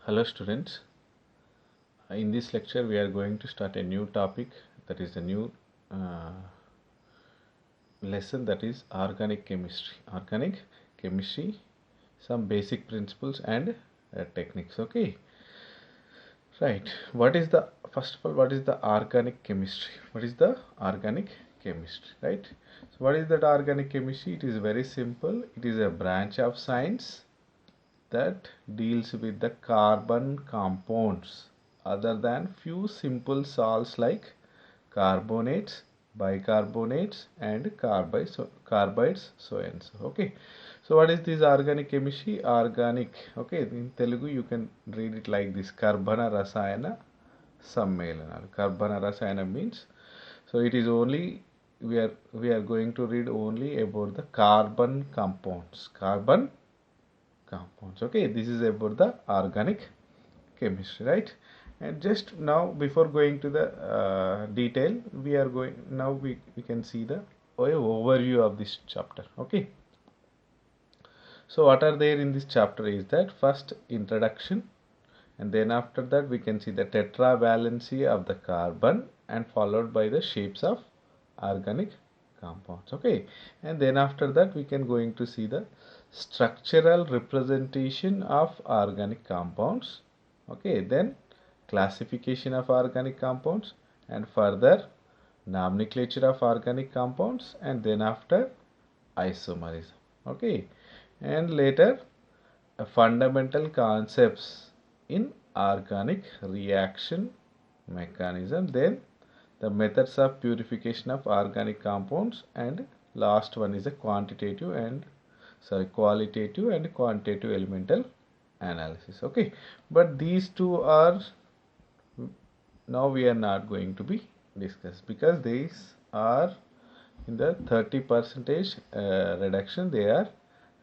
Hello students, in this lecture we are going to start a new topic, that is a new uh, lesson, that is organic chemistry. Organic chemistry, some basic principles and techniques. Okay, right. First of all, what is the organic chemistry? What is the organic chemistry, right? So what is that organic chemistry? It is very simple. It is a branch of science that deals with the carbon compounds other than few simple salts like carbonates, bicarbonates and carbides, so and so. Okay, so what is this organic chemistry? Organic, okay, in Telugu you can read it like this: Karbana Rasayana Sammelanalu. Karbana Rasayana means, so it is only, we are going to read only about the carbon compounds. Okay, this is about the organic chemistry, right? And just now, before going to the detail, we can see the overview of this chapter. Okay, so what are there in this chapter is that first introduction, and then after that we can see the tetravalency of the carbon and followed by the shapes of organic compounds. Okay, and then after that we can going to see the structural representation of organic compounds. Okay, then classification of organic compounds, and further nomenclature of organic compounds, and then after isomerism. Okay, and later fundamental concepts in organic reaction mechanism, then the methods of purification of organic compounds, and last one is a qualitative and quantitative elemental analysis. Okay, but these two are, now we are not going to be discussed because these are in the 30 percentage reduction, they are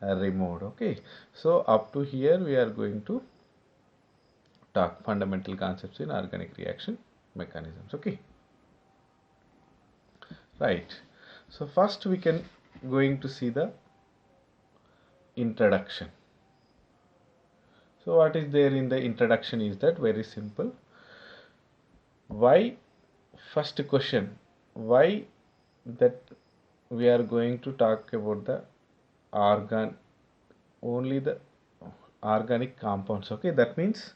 removed. Okay, so up to here we are going to talk fundamental concepts in organic reaction mechanisms. Okay, right. So first we can going to see the introduction. So what is there in the introduction is that very simple. Why, first question, why that we are going to talk about the only the organic compounds. Okay, that means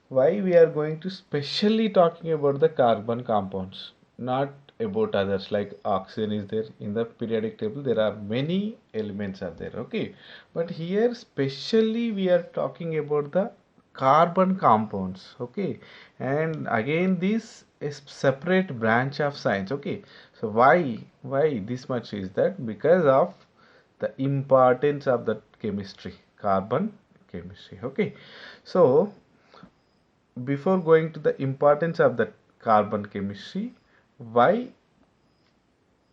why we are going to specially talking about the carbon compounds, not about others. Like oxygen is there in the periodic table, there are many elements are there. Okay, but here specially we are talking about the carbon compounds. Okay, and again this is separate branch of science. Okay, so why this much is that because of the importance of the chemistry, carbon chemistry. Okay, so before going to the importance of the carbon chemistry, why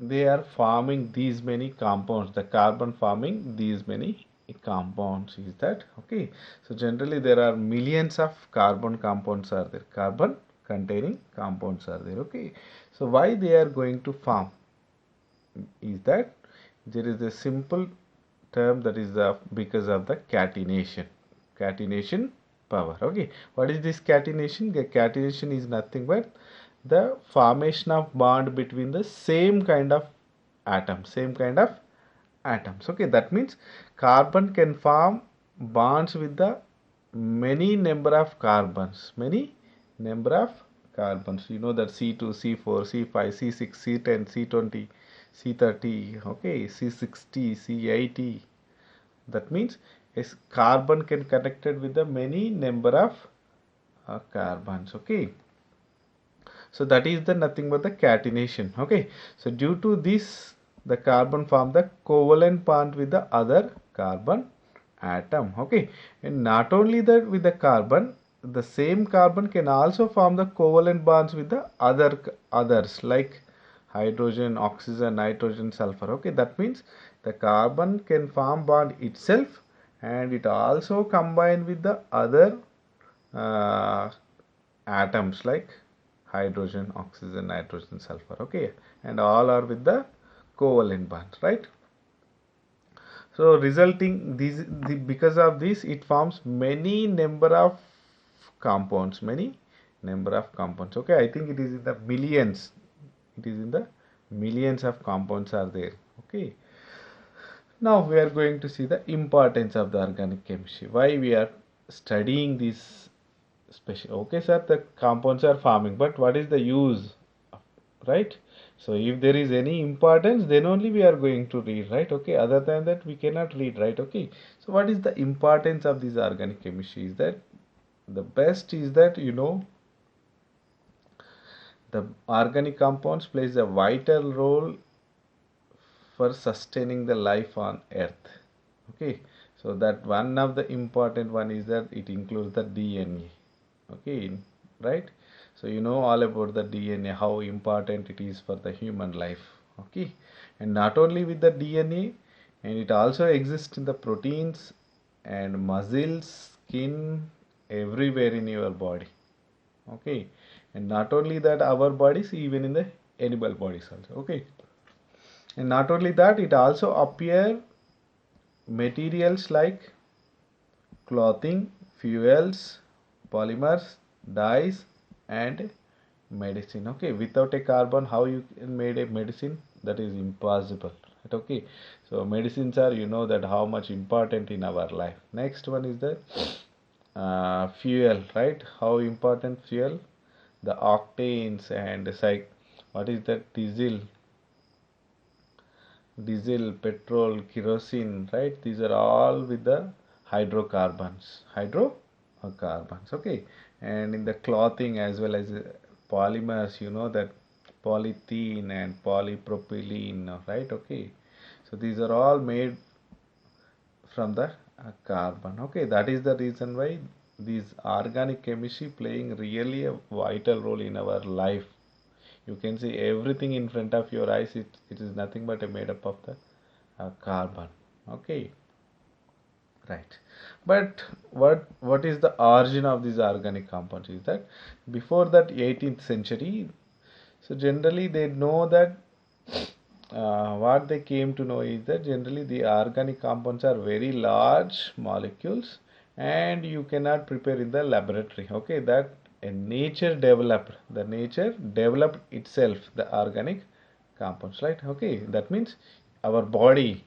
they are forming these many compounds, the carbon forming these many compounds is that. Okay, so generally there are millions of carbon compounds are there, carbon containing compounds are there. Okay, so why they are going to form is that there is a simple term, that is the because of the catenation power. Okay, what is this catenation? The catenation is nothing but the formation of bond between the same kind of atoms. Okay, that means carbon can form bonds with the many number of carbons. You know that C2, C4, C5, C6, C10, C20, C30, okay, C60, C80. That means a carbon can connected with the many number of carbons. Okay, so that is the nothing but the catenation. Okay, so due to this the carbon form the covalent bond with the other carbon atom. Okay, and not only that, with the carbon, the same carbon can also form the covalent bonds with the others like hydrogen, oxygen, nitrogen, sulfur. Okay, that means the carbon can form bond itself, and it also combine with the other uh, atoms like hydrogen, oxygen, nitrogen, sulfur. Okay, and all are with the covalent bonds, right? So resulting because of this it forms many number of compounds, many number of compounds. Okay, I think it is in the millions. It is in the millions of compounds are there. Okay, now we are going to see the importance of the organic chemistry. Why we are studying this special? Okay, sir, the compounds are forming, but what is the use? Right? So if there is any importance, then only we are going to read, right? Okay, other than that, we cannot read, right? Okay, so what is the importance of this organic chemistry? Is that the best is that the organic compounds plays a vital role for sustaining the life on earth. Okay, so that one of the important one is that it includes the DNA. Okay, right? So you know all about the DNA, how important it is for the human life. Okay, and not only with the DNA, and it also exists in the proteins and muscles, skin, everywhere in your body. Okay, and not only that our bodies, even in the animal bodies also. Okay, and not only that, it also appear materials like clothing, fuels, polymers, dyes, and medicine. Okay, without a carbon, how you can made a medicine? That is impossible. Right? Okay, so medicines are, that how much important in our life. Next one is the fuel, right? How important fuel? The octanes and what is that? Diesel, petrol, kerosene, right? These are all with the hydrocarbons. Hydrocarbons, okay. And in the clothing as well as polymers, you know that polythene and polypropylene, right? Okay. So these are all made from the carbon. Okay, that is the reason why these organic chemistry playing really a vital role in our life. You can see everything in front of your eyes. It is nothing but a made up of the carbon. Okay, right. But what is the origin of these organic compounds? Is that before that 18th century? So generally they know that what they came to know is that generally the organic compounds are very large molecules and you cannot prepare in the laboratory. Okay, that the nature developed itself the organic compounds, right? Okay, that means our body,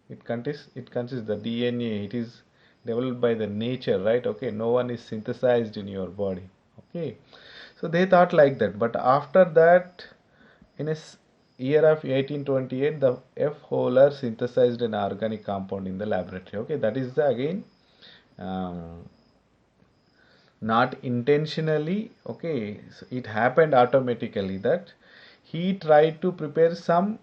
it consists the DNA, it is developed by the nature, right? Okay, no one is synthesized in your body. Okay, so they thought like that, but after that, in a year of 1828, the F. Holler synthesized an organic compound in the laboratory. Okay, that is again um, not intentionally. Okay, so it happened automatically that he tried to prepare some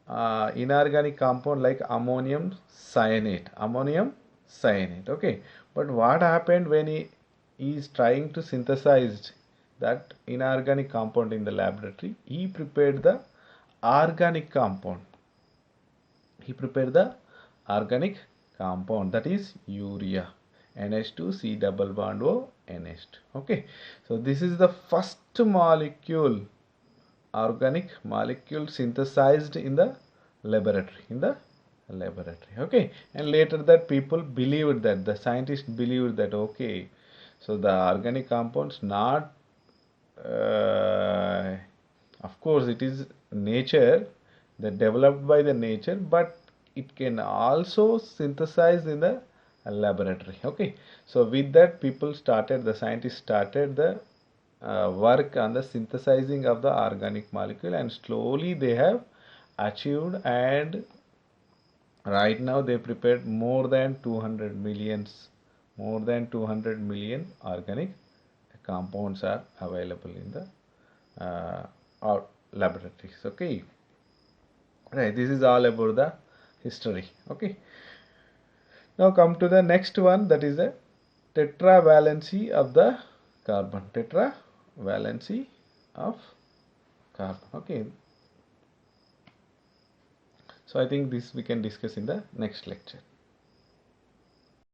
inorganic compound like ammonium cyanate. Ammonium cyanate. Okay, but what happened when he is trying to synthesize that inorganic compound in the laboratory? He prepared the organic compound. He prepared the organic compound, that is urea. NH2 C double bond O NH2. Okay, so this is the first molecule, organic molecule synthesized in the laboratory. Okay, and later that people believed that the scientists believed that, okay, so the organic compounds not uh, of course it is nature, that developed by the nature, but it can also synthesize in the laboratory. Okay, so with that the scientists started the work on the synthesizing of the organic molecule, and slowly they have achieved, and right now they prepared more than 200 million organic compounds are available in the our laboratories. Okay, right, this is all about the history. Okay, now come to the next one, that is the tetravalency of the tetravalency of carbon. Okay, so I think this we can discuss in the next lecture.